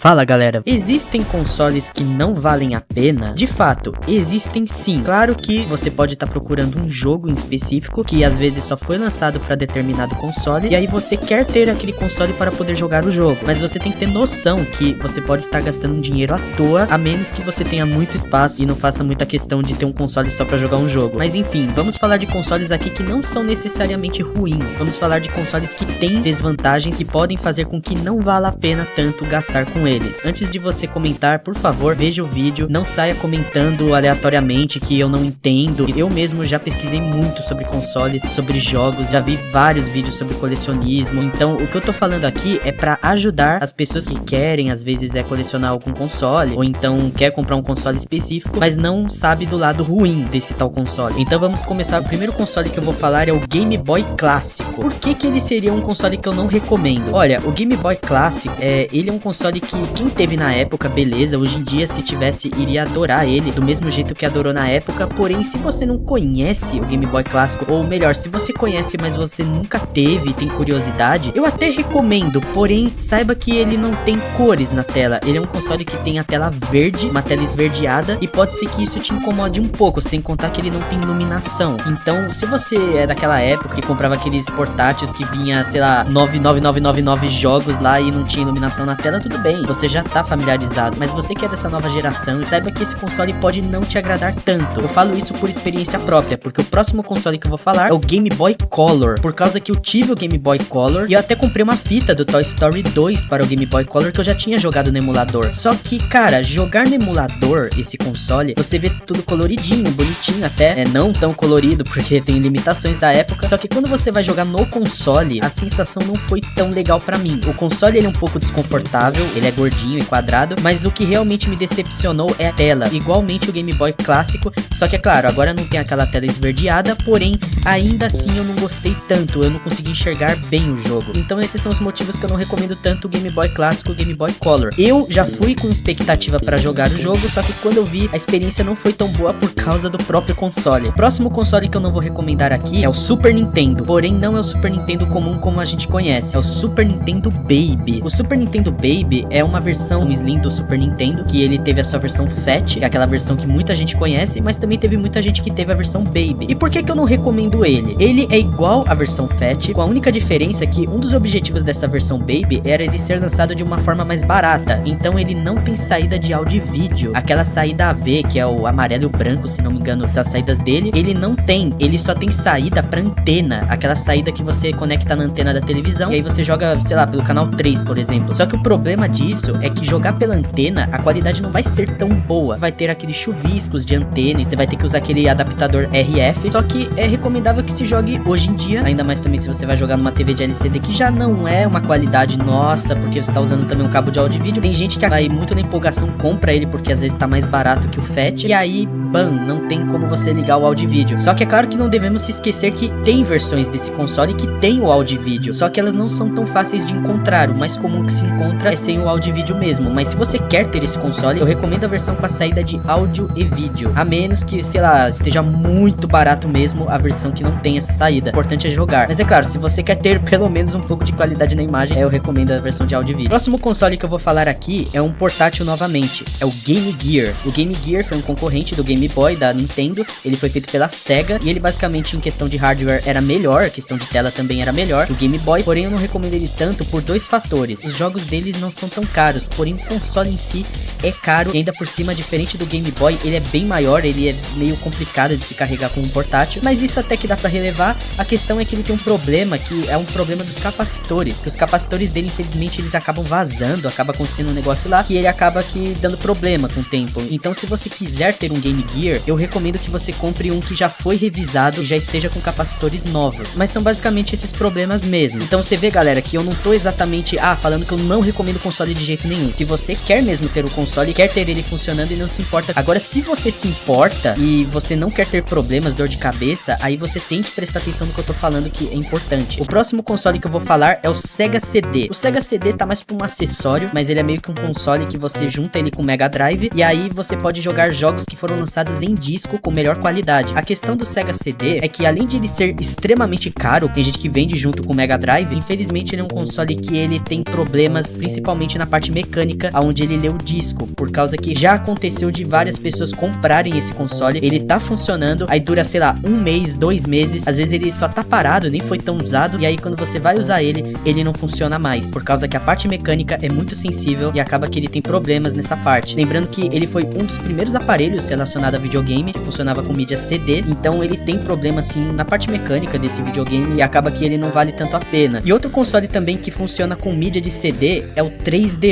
Fala galera, existem consoles que não valem a pena? De fato, existem sim. Claro que você pode estar procurando um jogo em específico que às vezes só foi lançado para determinado console e aí você quer ter aquele console para poder jogar o jogo, mas você tem que ter noção que você pode estar gastando um dinheiro à toa, a menos que você tenha muito espaço e não faça muita questão de ter um console só para jogar um jogo. Mas enfim, vamos falar de consoles aqui que não são necessariamente ruins. Vamos falar de consoles que têm desvantagens e podem fazer com que não vala a pena tanto gastar com eles. Antes de você comentar, por favor, veja o vídeo, não saia comentando aleatoriamente que eu não entendo. Eu mesmo já pesquisei muito sobre consoles, sobre jogos, já vi vários vídeos sobre colecionismo. Então, o que eu tô falando aqui é pra ajudar as pessoas que querem, às vezes, colecionar algum console, ou então quer comprar um console específico, mas não sabe do lado ruim desse tal console. Então, vamos começar. O primeiro console que eu vou falar é o Game Boy Clássico. Por que ele seria um console que eu não recomendo? Olha, o Game Boy Clássico, ele é um console que quem teve na época, beleza, hoje em dia se tivesse, iria adorar ele, do mesmo jeito que adorou na época, porém, se você não conhece o Game Boy Clássico, ou melhor, se você conhece, mas você nunca teve e tem curiosidade, eu até recomendo, porém, saiba que ele não tem cores na tela, ele é um console que tem a tela verde, uma tela esverdeada, e pode ser que isso te incomode um pouco, sem contar que ele não tem iluminação. Então, se você é daquela época que comprava aqueles portáteis que vinha, sei lá, 99999 jogos lá e não tinha iluminação na tela, tudo bem, você já tá familiarizado, mas você que é dessa nova geração, e saiba que esse console pode não te agradar tanto. Eu falo isso por experiência própria, porque o próximo console que eu vou falar é o Game Boy Color, por causa que eu tive o Game Boy Color, e eu até comprei uma fita do Toy Story 2 para o Game Boy Color, que eu já tinha jogado no emulador. Só que, cara, jogar no emulador, esse console, você vê tudo coloridinho, bonitinho até, não tão colorido, porque tem limitações da época, só que quando você vai jogar no console, a sensação não foi tão legal pra mim. O console, ele é um pouco desconfortável, ele é gordinho e quadrado, mas o que realmente me decepcionou é a tela, igualmente o Game Boy Clássico, só que é claro, agora não tem aquela tela esverdeada, porém, ainda assim eu não gostei tanto, eu não consegui enxergar bem o jogo. Então esses são os motivos que eu não recomendo tanto o Game Boy Clássico e o Game Boy Color. Eu já fui com expectativa pra jogar o jogo, só que quando eu vi, a experiência não foi tão boa por causa do próprio console. O próximo console que eu não vou recomendar aqui é o Super Nintendo, porém não é o Super Nintendo comum como a gente conhece, é o Super Nintendo Baby. O Super Nintendo Baby é uma versão Slim do Super Nintendo, que ele teve a sua versão Fat, que é aquela versão que muita gente conhece, mas também teve muita gente que teve a versão Baby. E por que eu não recomendo ele? Ele é igual à versão Fat, com a única diferença que um dos objetivos dessa versão Baby era ele ser lançado de uma forma mais barata, então ele não tem saída de áudio e vídeo. Aquela saída AV, que é o amarelo e o branco, se não me engano, são as saídas dele, ele não tem, ele só tem saída pra antena, aquela saída que você conecta na antena da televisão, e aí você joga, sei lá, pelo canal 3, por exemplo. Só que o problema disso é que jogar pela antena, a qualidade não vai ser tão boa. Vai ter aqueles chuviscos de antena e você vai ter que usar aquele adaptador RF. Só que é recomendável que se jogue hoje em dia, ainda mais também se você vai jogar numa TV de LCD, que já não é uma qualidade nossa, porque você tá usando também um cabo de áudio e vídeo. Tem gente que vai muito na empolgação, compra ele porque às vezes tá mais barato que o Fat, e aí, bam, não tem como você ligar o áudio e vídeo. Só que é claro que não devemos se esquecer que tem versões desse console que tem o áudio e vídeo, só que elas não são tão fáceis de encontrar. O mais comum que se encontra é sem o áudio e vídeo mesmo, mas se você quer ter esse console, eu recomendo a versão com a saída de áudio e vídeo, a menos que, sei lá, esteja muito barato mesmo a versão que não tem essa saída. O importante é jogar, mas é claro, se você quer ter pelo menos um pouco de qualidade na imagem, eu recomendo a versão de áudio e vídeo. O próximo console que eu vou falar aqui é um portátil novamente, é o Game Gear. O Game Gear foi um concorrente do Game Boy da Nintendo, ele foi feito pela Sega, e ele basicamente em questão de hardware era melhor, questão de tela também era melhor que o Game Boy, porém eu não recomendo ele tanto por dois fatores. Os jogos deles não são tão caros, porém o console em si é caro, e ainda por cima, diferente do Game Boy, ele é bem maior, ele é meio complicado de se carregar com um portátil, mas isso até que dá pra relevar. A questão é que ele tem um problema, que é um problema dos capacitores. Os capacitores dele, infelizmente, eles acabam vazando, acaba acontecendo um negócio lá, que ele acaba que dando problema com o tempo. Então, se você quiser ter um Game Gear, eu recomendo que você compre um que já foi revisado e já esteja com capacitores novos. Mas são basicamente esses problemas mesmo. Então, você vê, galera, que eu não tô exatamente, falando que eu não recomendo o console de jeito nenhum. Se você quer mesmo ter o console, quer ter ele funcionando e não se importa. Agora, se você se importa e você não quer ter problemas, dor de cabeça, aí você tem que prestar atenção no que eu tô falando, que é importante. O próximo console que eu vou falar é o Sega CD. O Sega CD tá mais pra um acessório, mas ele é meio que um console que você junta ele com Mega Drive, e aí você pode jogar jogos que foram lançados em disco com melhor qualidade. A questão do Sega CD é que, além de ele ser extremamente caro, tem gente que vende junto com o Mega Drive, infelizmente ele é um console que ele tem problemas, principalmente na parte mecânica onde ele lê o disco, por causa que já aconteceu de várias pessoas comprarem esse console, ele tá funcionando, aí dura, sei lá, 1 mês, 2 meses, às vezes ele só tá parado, nem foi tão usado, e aí quando você vai usar ele não funciona mais, por causa que a parte mecânica é muito sensível e acaba que ele tem problemas nessa parte. Lembrando que ele foi um dos primeiros aparelhos relacionados a videogame que funcionava com mídia CD, então ele tem problema assim na parte mecânica desse videogame e acaba que ele não vale tanto a pena. E outro console também que funciona com mídia de CD é o 3DO.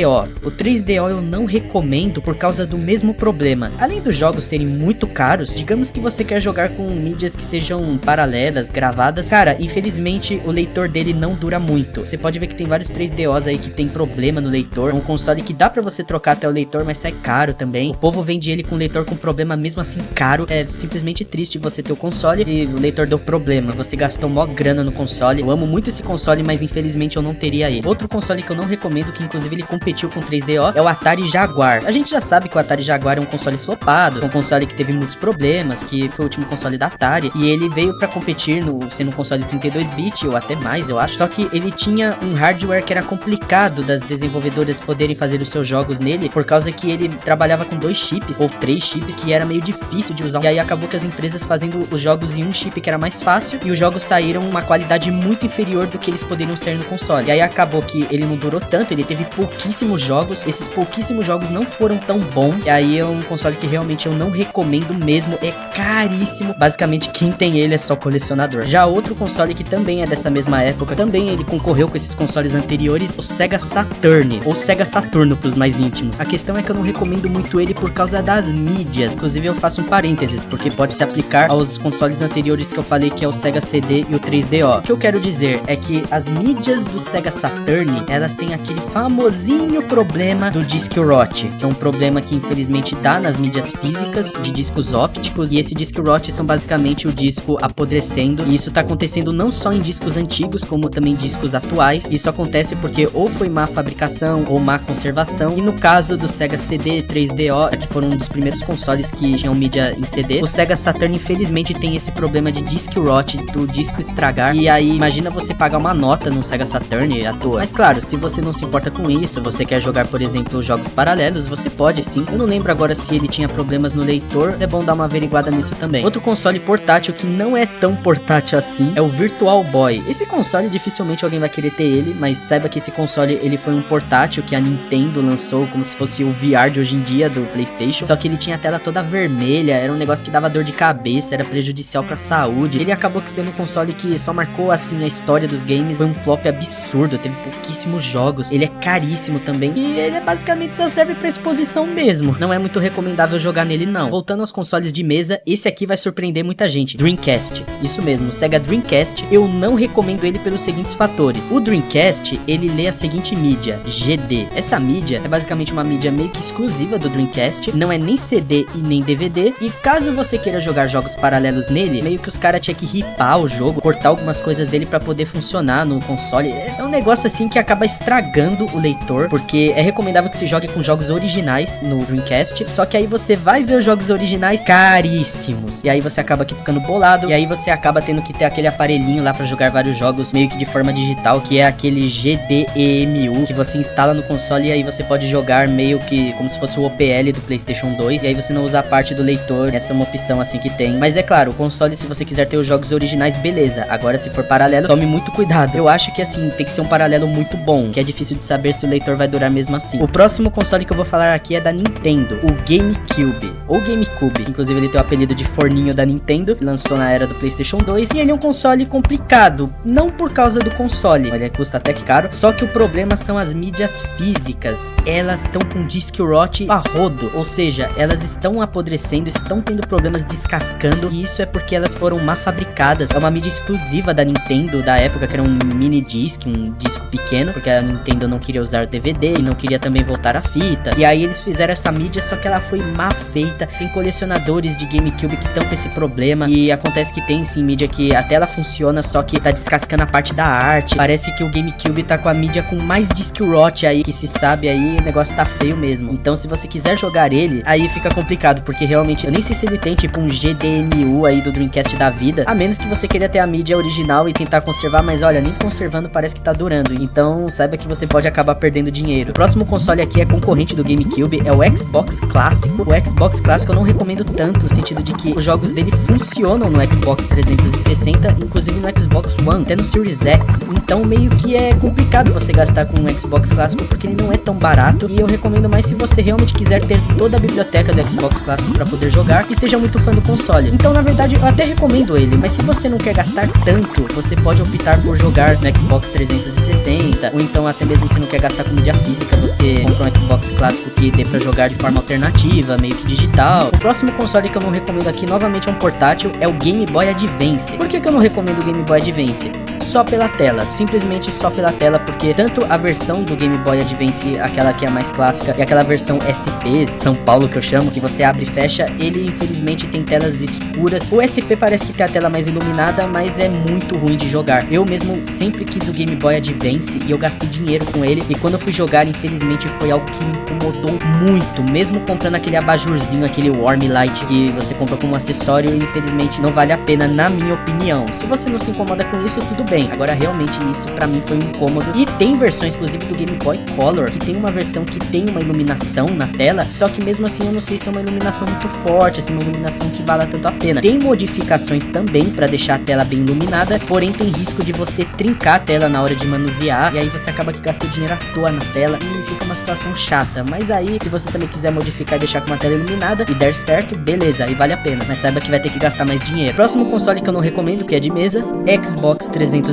O 3DO eu não recomendo por causa do mesmo problema. Além dos jogos serem muito caros, digamos que você quer jogar com mídias que sejam paralelas, gravadas, cara, infelizmente o leitor dele não dura muito. Você pode ver que tem vários 3DOs aí que tem problema no leitor. É um console que dá pra você trocar até o leitor, mas sai caro também. O povo vende ele com leitor com problema mesmo assim caro. É simplesmente triste você ter o console e o leitor deu problema. Você gastou mó grana no console. Eu amo muito esse console, mas infelizmente eu não teria ele. Outro console que eu não recomendo, que inclusive ele competiu com o 3DO, é o Atari Jaguar. A gente já sabe que o Atari Jaguar é um console flopado, um console que teve muitos problemas, que foi o último console da Atari, e ele veio pra competir sendo um console 32-bit, ou até mais, eu acho. Só que ele tinha um hardware que era complicado das desenvolvedoras poderem fazer os seus jogos nele, por causa que ele trabalhava com 2 chips, ou 3 chips, que era meio difícil de usar. E aí acabou que as empresas fazendo os jogos em um chip que era mais fácil, e os jogos saíram uma qualidade muito inferior do que eles poderiam ser no console. E aí acabou que ele não durou tanto, ele teve pouquíssimos jogos, esses pouquíssimos jogos não foram tão bons, e aí é um console que realmente eu não recomendo mesmo, é caríssimo, basicamente quem tem ele é só colecionador. Já outro console que também é dessa mesma época, também ele concorreu com esses consoles anteriores, o Sega Saturn, ou Sega Saturno pros mais íntimos. A questão é que eu não recomendo muito ele por causa das mídias, inclusive eu faço um parênteses, porque pode se aplicar aos consoles anteriores que eu falei, que é o Sega CD e o 3DO. O que eu quero dizer é que as mídias do Sega Saturn, elas têm aquele famosinho problema do disc rot, que é um problema que infelizmente dá nas mídias físicas de discos ópticos, e esse disc rot são basicamente o disco apodrecendo, e isso tá acontecendo não só em discos antigos, como também discos atuais. Isso acontece porque ou foi má fabricação ou má conservação, e no caso do Sega CD 3DO, que foram um dos primeiros consoles que tinham mídia em CD, o Sega Saturn infelizmente tem esse problema de disc rot, do disco estragar, e aí imagina você pagar uma nota no Sega Saturn à toa. Mas claro, se você não se importa com isso, você quer jogar, por exemplo, jogos paralelos, você pode sim. Eu não lembro agora se ele tinha problemas no leitor, é bom dar uma averiguada nisso também. Outro console portátil que não é tão portátil assim é o Virtual Boy. Esse console dificilmente alguém vai querer ter ele, mas saiba que esse console ele foi um portátil que a Nintendo lançou como se fosse o VR de hoje em dia do PlayStation, só que ele tinha a tela toda vermelha, era um negócio que dava dor de cabeça, era prejudicial pra saúde. Ele acabou sendo um console que só marcou assim a história dos games, foi um flop absurdo, teve pouquíssimos jogos, ele é caríssimo também, e ele basicamente só serve pra exposição mesmo, não é muito recomendável jogar nele não. Voltando aos consoles de mesa, esse aqui vai surpreender muita gente, Dreamcast, isso mesmo, o Sega Dreamcast, eu não recomendo ele pelos seguintes fatores. O Dreamcast, ele lê a seguinte mídia, GD. Essa mídia é basicamente uma mídia meio que exclusiva do Dreamcast, não é nem CD e nem DVD, e caso você queira jogar jogos paralelos nele, meio que os caras tinham que ripar o jogo, cortar algumas coisas dele pra poder funcionar no console. É um negócio assim que acaba estragando o leitor, porque é recomendável que se jogue com jogos originais no Dreamcast, só que aí você vai ver os jogos originais caríssimos, e aí você acaba aqui ficando bolado, e aí você acaba tendo que ter aquele aparelhinho lá pra jogar vários jogos meio que de forma digital, que é aquele GDEMU, que você instala no console e aí você pode jogar meio que como se fosse o OPL do PlayStation 2, e aí você não usa a parte do leitor, essa é uma opção assim que tem. Mas é claro, o console, se você quiser ter os jogos originais, beleza. Agora se for paralelo, tome muito cuidado. Eu acho que assim, tem que ser um paralelo muito bom, que é difícil de saber se o leitor vai durar mesmo assim. O próximo console que eu vou falar aqui é da Nintendo, o GameCube, ou GameCube, inclusive ele tem o apelido de forninho da Nintendo, lançou na era do PlayStation 2, e ele é um console complicado, não por causa do console, ele custa até que caro, só que o problema são as mídias físicas, elas estão com disc rot a rodo, ou seja, elas estão apodrecendo, estão tendo problemas descascando, e isso é porque elas foram mal fabricadas. É uma mídia exclusiva da Nintendo da época, que era um mini disc, um disco pequeno, porque a Nintendo não queria usar DVD e não queria também voltar a fita, e aí eles fizeram essa mídia, só que ela foi mal feita. Tem colecionadores de GameCube que estão com esse problema, e acontece que tem sim mídia que a tela funciona, só que tá descascando a parte da arte. Parece que o GameCube tá com a mídia com mais disc rot aí, que se sabe aí, o negócio tá feio mesmo. Então se você quiser jogar ele, aí fica complicado, porque realmente, eu nem sei se ele tem tipo um GDMU aí do Dreamcast da vida, a menos que você queira ter a mídia original e tentar conservar, mas olha, nem conservando parece que tá durando. Então saiba que você pode acabar perdendo perdendo dinheiro. O próximo console aqui é concorrente do GameCube, é o Xbox clássico. O Xbox clássico eu não recomendo tanto, no sentido de que os jogos dele funcionam no Xbox 360, inclusive no Xbox One, até no Series X. Então meio que é complicado você gastar com um Xbox clássico, porque ele não é tão barato, e eu recomendo mais se você realmente quiser ter toda a biblioteca do Xbox clássico para poder jogar e seja muito fã do console. Então, na verdade, eu até recomendo ele, mas se você não quer gastar tanto, você pode optar por jogar no Xbox 360, ou então até mesmo se não quer gastar com mídia física, você compra um Xbox clássico que dê pra jogar de forma alternativa, meio que digital. O próximo console que eu não recomendo aqui, novamente é um portátil, é o Game Boy Advance. Por que eu não recomendo o Game Boy Advance? Só pela tela, simplesmente só pela tela, porque tanto a versão do Game Boy Advance, aquela que é a mais clássica, e aquela versão SP, São Paulo que eu chamo, que você abre e fecha, ele infelizmente tem telas escuras. O SP parece que tem a tela mais iluminada, mas é muito ruim de jogar. Eu mesmo sempre quis o Game Boy Advance e eu gastei dinheiro com ele, e quando eu fui jogar, infelizmente foi algo que me incomodou muito, mesmo comprando aquele abajurzinho, aquele Warm Light que você compra como acessório, infelizmente não vale a pena, na minha opinião. Se você não se incomoda com isso, tudo bem. Agora realmente isso pra mim foi um incômodo. E tem versões inclusive do Game Boy Color, que tem uma versão que tem uma iluminação na tela, só que mesmo assim eu não sei se é uma iluminação muito forte, assim, uma iluminação que vale tanto a pena. Tem modificações também pra deixar a tela bem iluminada, porém tem risco de você trincar a tela na hora de manusear, e aí você acaba que gasta dinheiro à toa na tela e fica uma situação chata. Mas aí, se você também quiser modificar e deixar com uma tela iluminada e der certo, beleza, aí vale a pena, mas saiba que vai ter que gastar mais dinheiro. Próximo console que eu não recomendo, que é de mesa, Xbox 360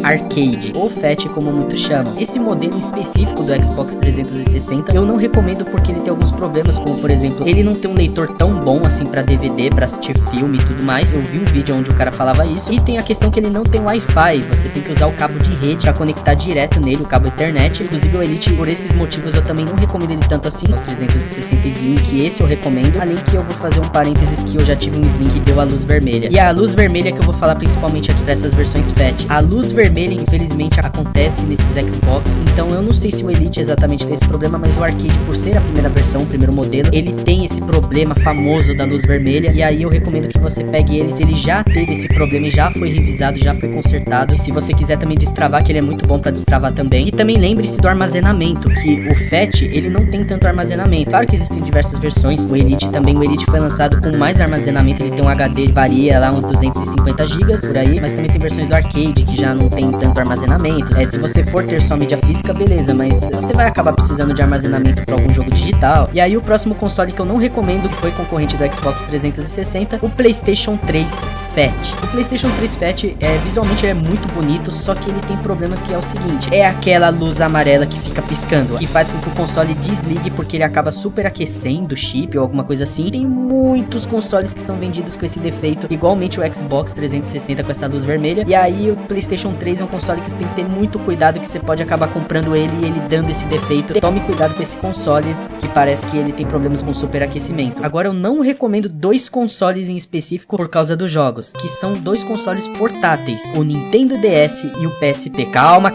Arcade, ou FAT como muitos chamam. Esse modelo específico do Xbox 360 eu não recomendo porque ele tem alguns problemas, como por exemplo, ele não tem um leitor tão bom assim pra DVD, pra assistir filme e tudo mais. Eu vi um vídeo onde o cara falava isso. E tem a questão que ele não tem Wi-Fi, você tem que usar o cabo de rede pra conectar direto nele, o cabo Ethernet. Inclusive o Elite, por esses motivos, eu também não recomendo ele tanto assim. O 360 Slim, que esse eu recomendo, além que eu vou fazer um parênteses que eu já tive um Slim que deu a luz vermelha. E a luz vermelha que eu vou falar principalmente aqui pra essas versões FAT. A luz vermelha, infelizmente, acontece nesses Xbox, então eu não sei se o Elite exatamente tem esse problema, mas o Arcade, por ser a primeira versão, o primeiro modelo, ele tem esse problema famoso da luz vermelha, e aí eu recomendo que você pegue ele se ele já teve esse problema e já foi revisado, já foi consertado. E se você quiser também destravar, que ele é muito bom pra destravar também. E também lembre-se do armazenamento, que o FAT, ele não tem tanto armazenamento. Claro que existem diversas versões, o Elite também, o Elite foi lançado com mais armazenamento, ele tem um HD, varia lá uns 250 GB por aí, mas também tem versões do Arcade que já não tem tanto armazenamento. Se você for ter só mídia física, beleza, mas você vai acabar precisando de armazenamento para algum jogo digital. E aí o próximo console que eu não recomendo, que foi concorrente do Xbox 360, o PlayStation 3 FAT. O PlayStation 3 FAT, visualmente ele é muito bonito, só que ele tem problemas, que é o seguinte, é aquela luz amarela que fica piscando, que faz com que o console desligue porque ele acaba superaquecendo o chip ou alguma coisa assim. Tem muitos consoles que são vendidos com esse defeito, igualmente o Xbox 360 com essa luz vermelha. E aí o PlayStation 3 é um console que você tem que ter muito cuidado, que você pode acabar comprando ele e ele dando esse defeito. Tome cuidado com esse console, que parece que ele tem problemas com superaquecimento. Agora eu não recomendo dois consoles em específico por causa dos jogos, que são dois consoles portáteis, o Nintendo DS e o PSP. Calma,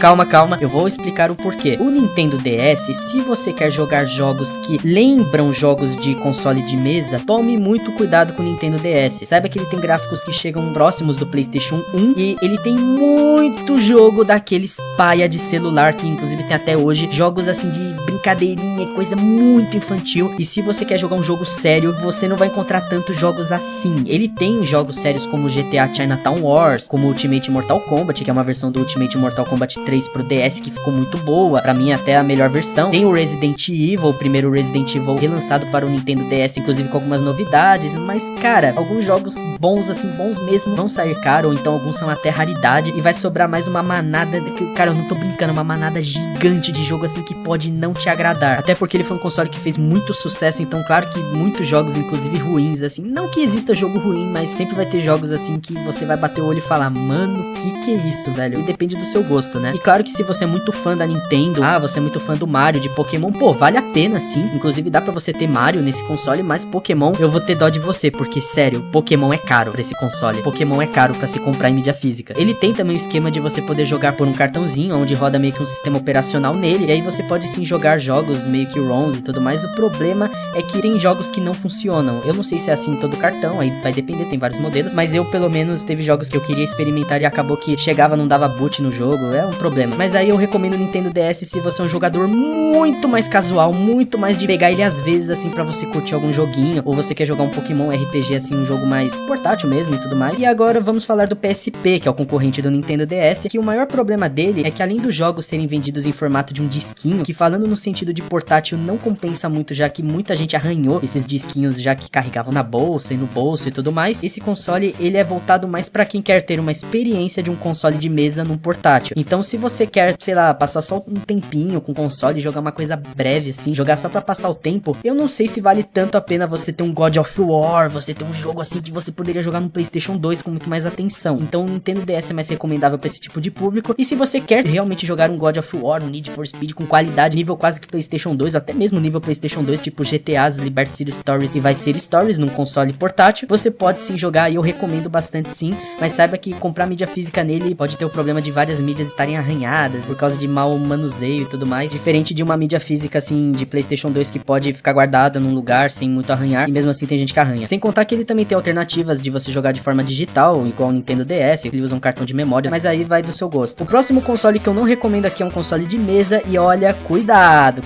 eu vou explicar o porquê. O Nintendo DS, se você quer jogar jogos que lembram jogos de console de mesa, tome muito cuidado com o Nintendo DS. Saiba que ele tem gráficos que chegam próximos do PlayStation 1 e ele tem muito jogo daqueles paia de celular, que inclusive tem até hoje, jogos assim de brincadeirinha, coisa muito infantil. E se você quer jogar um jogo sério, você não vai encontrar tantos jogos assim. Ele tem jogos sérios como GTA Chinatown Wars, como Ultimate Mortal Kombat, que é uma versão do Ultimate Mortal Kombat 3 pro DS que ficou muito boa, pra mim até a melhor versão. Tem o Resident Evil, o primeiro Resident Evil relançado para o Nintendo DS, inclusive com algumas novidades, mas cara, alguns jogos bons, assim, bons mesmo, vão sair caro, ou então alguns são até raridade, e vai sobrar mais uma manada, cara, eu não tô brincando, uma manada gigante de jogo assim que pode não te agradar, até porque ele foi um console que fez muito sucesso, então claro que muitos jogos, inclusive ruins, assim, não que exista jogo ruim, mas sempre vai ter jogos assim que você vai bater o olho e falar, mano, que é isso, velho? E depende do seu gosto, né? E claro que se você é muito fã da Nintendo, você é muito fã do Mario, de Pokémon, pô, vale a pena sim, inclusive dá pra você ter Mario nesse console, mas Pokémon, eu vou ter dó de você, porque sério, Pokémon é caro pra esse console, Pokémon é caro pra se comprar em mídia física. Ele tem também o esquema de você poder jogar por um cartãozinho, onde roda meio que um sistema operacional nele, e aí você pode sim jogar jogos meio que ROMs e tudo mais. O problema é que tem jogos que não funcionam. Eu não sei se é assim em todo cartão, aí vai depender, tem vários modelos, mas eu pelo menos teve jogos que eu queria experimentar e acabou que chegava, não dava boot no jogo, é um problema. Mas aí eu recomendo o Nintendo DS se você é um jogador muito mais casual, muito mais de pegar ele às vezes assim pra você curtir algum joguinho, ou você quer jogar um Pokémon RPG assim, um jogo mais portátil mesmo e tudo mais. E agora vamos falar do PSP, que é o concorrente do Nintendo DS, que o maior problema dele é que além dos jogos serem vendidos em formato de um disquinho, que falando no sentido de portátil não compensa muito, já que muita gente arranhou esses disquinhos já que carregavam na bolsa e no bolso e tudo mais, esse console ele é voltado mais pra quem quer ter uma experiência de um console de mesa num portátil. Então se você quer, sei lá, passar só um tempinho com o console, jogar uma coisa breve assim, jogar só pra passar o tempo, eu não sei se vale tanto a pena você ter um God of War, você ter um jogo assim que você poderia jogar no PlayStation 2 com muito mais atenção. Então o Nintendo DS é mais recomendável pra esse tipo de público. E se você quer realmente jogar um God of War, um Need for Speed com qualidade, nível quase que PlayStation 2, ou até mesmo nível PlayStation 2, tipo GTAs, Liberty City Stories e Vice City Stories num console portátil, você pode sim jogar e eu recomendo bastante sim, mas saiba que comprar mídia física nele pode ter o problema de várias mídias estarem arranhadas por causa de mau manuseio e tudo mais, diferente de uma mídia física assim de PlayStation 2 que pode ficar guardada num lugar sem muito arranhar, e mesmo assim tem gente que arranha. Sem contar que ele também tem alternativas de você jogar de forma digital, igual o Nintendo DS, ele usa um cartão de memória, mas aí vai do seu gosto. O próximo console que eu não recomendo aqui é um console de mesa, e olha, cuidado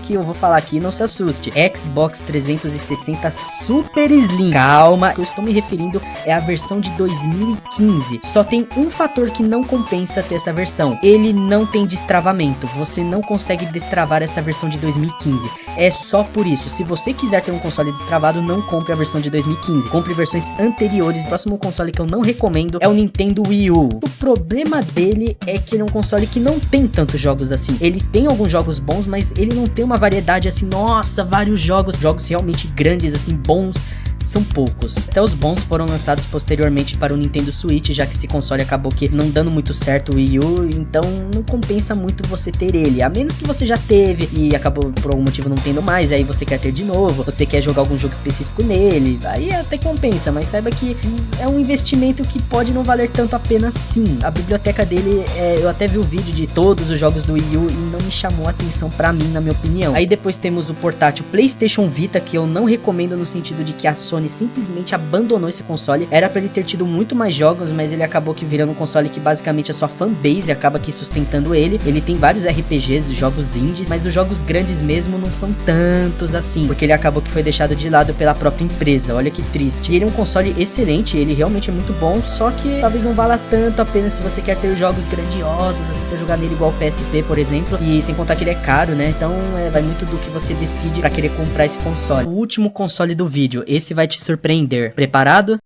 que eu vou falar aqui, não se assuste. Xbox 360 Super Slim. Calma, o que eu estou me referindo é a versão de 2015. Só tem um fator que não compensa ter essa versão. Ele não tem destravamento. Você não consegue destravar essa versão de 2015. É só por isso. Se você quiser ter um console destravado, não compre a versão de 2015. Compre versões anteriores. O próximo console que eu não recomendo é o Nintendo Wii U. O problema dele é que ele é um console que não tem tantos jogos assim. Ele tem alguns jogos bons, mas ele não tem uma variedade assim, nossa, vários jogos realmente grandes, assim, bons. São poucos. Até os bons foram lançados posteriormente para o Nintendo Switch, já que esse console acabou que não dando muito certo o Wii U, então não compensa muito você ter ele, a menos que você já teve e acabou por algum motivo não tendo mais, aí você quer ter de novo, você quer jogar algum jogo específico nele, aí até compensa, mas saiba que é um investimento que pode não valer tanto a pena sim. A biblioteca dele, eu até vi o vídeo de todos os jogos do Wii U e não me chamou a atenção pra mim, na minha opinião. Aí depois temos o portátil PlayStation Vita, que eu não recomendo no sentido de que a Sony simplesmente abandonou esse console. Era pra ele ter tido muito mais jogos, mas ele acabou que virando um console que basicamente a sua fanbase acaba aqui sustentando ele. Ele tem vários RPGs, jogos indies, mas os jogos grandes mesmo não são tantos assim, porque ele acabou que foi deixado de lado pela própria empresa. Olha que triste. E ele é um console excelente, ele realmente é muito bom, só que talvez não vala tanto a pena se você quer ter jogos grandiosos, assim, pra jogar nele igual o PSP, por exemplo, e sem contar que ele é caro, né? Então vai muito do que você decide pra querer comprar esse console. O último console do vídeo, esse vai te surpreender. Preparado?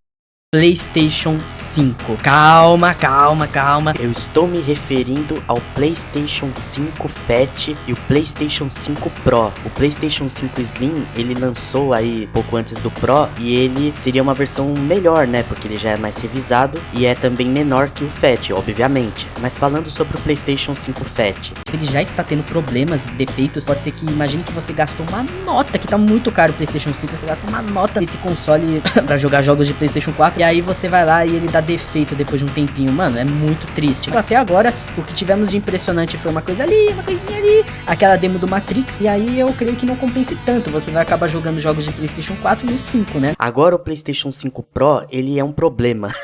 PlayStation 5. Calma. Eu estou me referindo ao PlayStation 5 Fat e o PlayStation 5 Pro. O PlayStation 5 Slim, ele lançou aí pouco antes do Pro e ele seria uma versão melhor, né? Porque ele já é mais revisado e é também menor que o Fat, obviamente. Mas falando sobre o PlayStation 5 Fat, ele já está tendo problemas, defeitos. Pode ser que, imagine que você gastou uma nota, que tá muito caro o PlayStation 5, você gasta uma nota nesse console pra jogar jogos de PlayStation 4. E aí você vai lá e ele dá defeito depois de um tempinho. Mano, é muito triste. Até agora, o que tivemos de impressionante foi uma coisa ali, uma coisinha ali, aquela demo do Matrix. E aí eu creio que não compense tanto. Você vai acabar jogando jogos de PlayStation 4 no 5, né? Agora o PlayStation 5 Pro, ele é um problema.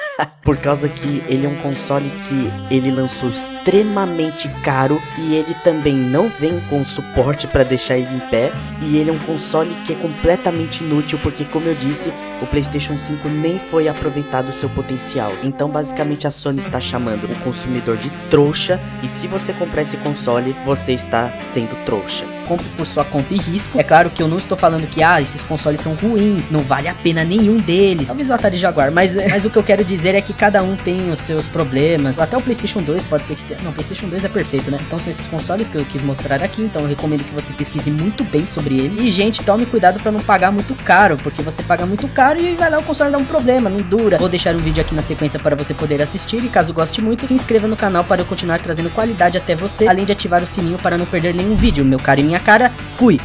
Por causa que ele é um console que ele lançou extremamente caro e ele também não vem com suporte para deixar ele em pé. E ele é um console que é completamente inútil porque, como eu disse, o PlayStation 5 nem foi aproveitado o seu potencial. Então basicamente a Sony está chamando o consumidor de trouxa, e se você comprar esse console, você está sendo trouxa. Compre por sua conta e risco. É claro que eu não estou falando que esses consoles são ruins, não vale a pena nenhum deles. Talvez o Atari Jaguar, mas o que eu quero dizer é que cada um tem os seus problemas. Até o PlayStation 2 pode ser que... Não, o PlayStation 2 é perfeito, né? Então são esses consoles que eu quis mostrar aqui, então eu recomendo que você pesquise muito bem sobre eles. E gente, tome cuidado para não pagar muito caro, porque você paga muito caro e vai lá o console dar um problema, não dura. Vou deixar um vídeo aqui na sequência para você poder assistir e caso goste muito, se inscreva no canal para eu continuar trazendo qualidade até você, além de ativar o sininho para não perder nenhum vídeo. Meu caro e minha cara, fui!